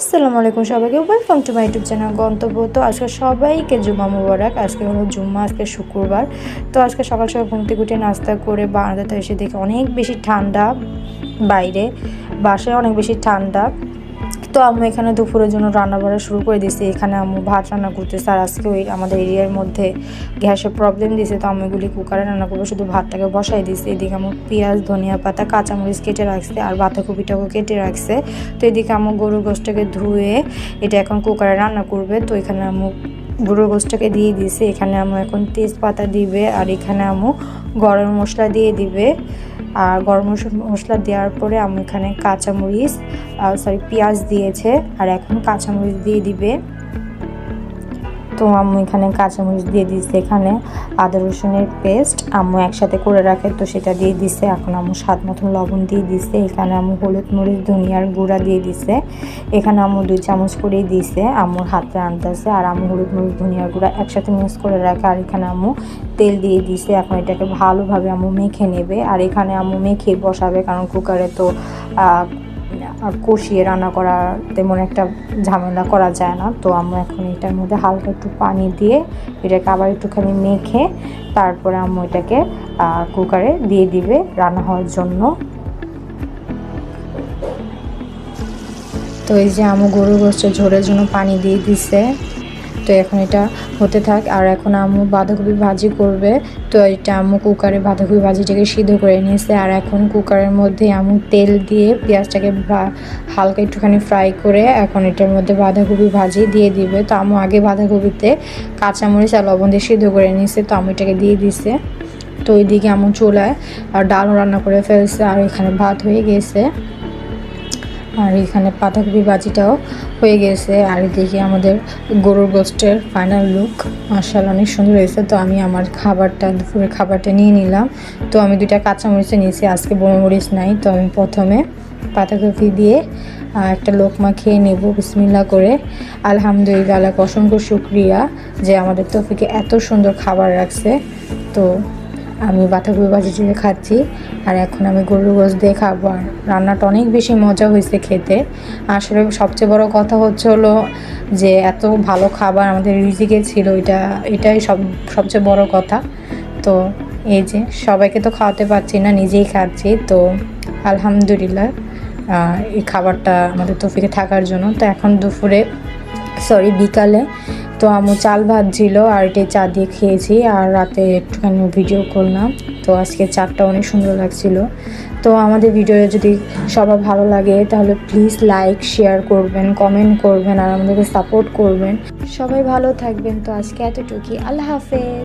আসসালামু আলাইকুম সবাইকে, welcome to my YouTube channel গন্তব্য। তো আজকে সবাইকে জুম্মা মুবারক। আজকে হলো জুম্মা, আজকে শুক্রবার। তো আজকে সকাল সকাল ঘুম থেকে উঠে নাস্তা করে বারান্দাতে এসে দেখি অনেক বেশি ঠান্ডা, বাইরে বাসায় অনেক বেশি ঠান্ডা। তো আম্মু এখানে দুপুরের জন্য রান্না বাড়া শুরু করে দিয়েছি। এখানে আম্মু ভাত রান্না করতেছে, আর আজকে ওই আমাদের এরিয়ার মধ্যে গ্যাসের প্রবলেম দিয়েছে, তো আম্মু এগুলি কুকারে রান্না করবো, শুধু ভাতটাকে বসাই দিয়েছে। এদিকে আম্মু পেঁয়াজ, ধনিয়া পাতা, কাঁচামরিচ কেটে রাখছে, আর বাঁধাকপিটাকেও কেটে রাখছে। তো এদিকে আম্মু গরুর গোশটাকে ধুয়ে এটা এখন কুকারে রান্না করবে। তো এখানে আম্মু গরুর গোশটাকে দিয়ে দিয়েছে। এখানে আম্মু এখন তেজপাতা দিবে, আর এখানে আম্মু গরম মশলা দিয়ে দিবে। আর গরম মশলা দেওয়ার পরে আমি এখানে কাঁচামরিচ পেঁয়াজ দিয়েছে, আর এখন কাঁচামরিচ দিয়ে দিবে। তো আম্মু এখানে কাঁচামরিচ দিয়ে দিচ্ছে, এখানে আদা রসুনের পেস্ট আম্মু একসাথে করে রাখে, তো সেটা দিয়ে দিছে। এখন আম্মু স্বাদ মতন লবণ দিয়ে দিছে। এখানে আম্মু হলুদ মরিচ ধনিয়ার গুঁড়া দিয়ে দিছে। এখানে আম্মু 2 চামচ করেই দিছে, আম্মুর হাতে আনতেছে। আর আম্মু হলুদ মরিচ ধনিয়ার গুঁড়া একসাথে মিক্স করে রাখে। আর এখানে আম্মু তেল দিয়ে দিছে। এখন এটাকে ভালোভাবে আম্মু মেখে নেবে, আর এখানে আম্মু মেখে বসাবে, কারণ কুকারে তো কষিয়ে রান্না করা তেমন একটা ঝামেলা করা যায় না। তো আম্মু এখন এটার মধ্যে হালকা একটু পানি দিয়ে এটাকে আবার একটুখানি মেখে তারপরে আম্মু এটাকে কুকারে দিয়ে দিবে রান্না হওয়ার জন্য। তো এই যে আম্মু গরুর গোশতের ঝোলের জন্য পানি দিয়ে দিছে। তো এখন এটা হতে থাক। আর এখন আম্মু বাঁধাকপি ভাজি করবে। তো এটা আম্মু কুকারে বাঁধাকপি ভাজিটাকে সিদ্ধ করে নিয়েছে। আর এখন কুকারের মধ্যে আম্মু তেল দিয়ে পেঁয়াজটাকে হালকা একটুখানি ফ্রাই করে এখন এটার মধ্যে বাঁধাকপি ভাজি দিয়ে দিবে। তো আম্মু আগে বাঁধাকপিতে কাঁচামরিচ আর লবণ দিয়ে সিদ্ধ করে নিয়েছে, তো আম্মু এটাকে দিয়ে দিছে। তো ওইদিকে আম্মু চুলায় আর ডালও রান্না করে ফেলছে, আর এখানে ভাত হয়ে গেছে, আর এখানে বাঁধাকপি ভাজিটাও হয়ে গেছে। আর এদিকে আমাদের গরুর গোশতের ফাইনাল লুক মাশাআল্লাহ অনেক সুন্দর হয়েছে। তো আমি আমার দুপুরের খাবারটা নিয়ে নিলাম। তো আমি 2টা কাঁচামরিচে নিয়েছি, আজকে বড় মরিচ নাই। তো আমি প্রথমে বাঁধাকপি দিয়ে একটা লোকমা খেয়ে নেব বিসমিল্লাহ করে। আলহামদুলিল্লাহ, আল্লাহকে অসংখ্য শুকরিয়া যে আমাদের তৌফিকে এত সুন্দর খাবার রাখছে। তো আমি বাঁধাকপি ভাজি দিয়ে খাচ্ছি, আর এখন আমি গরুর গোশত দিয়ে খাবো। আর রান্নাটা অনেক বেশি মজা হয়েছে খেতে। আসলে সবচেয়ে বড় কথা হলো যে এত ভালো খাবার আমাদের রিজিকে ছিল, এটাই সবচেয়ে বড় কথা। তো এই যে সবাইকে তো খাওয়াতে পারছি না, নিজেই খাচ্ছি। তো আলহামদুলিল্লাহ এই খাবারটা আমাদের তৌফিকে থাকার জন্য। তো এখন বিকালে তো আম্মু চাল ভাজছিল, আর এটাই চা দিয়ে খেয়েছি। আর রাতে একটুখানি ভিডিও করলাম। তো আজকে চাটা অনেক সুন্দর লাগছিল। তো আমাদের ভিডিও যদি সবার ভালো লাগে তাহলে প্লিজ লাইক শেয়ার করবেন, কমেন্ট করবেন, আর আমাদেরকে সাপোর্ট করবেন। সবাই ভালো থাকবেন। তো আজকে এতটুকুই, আল্লাহ হাফেজ।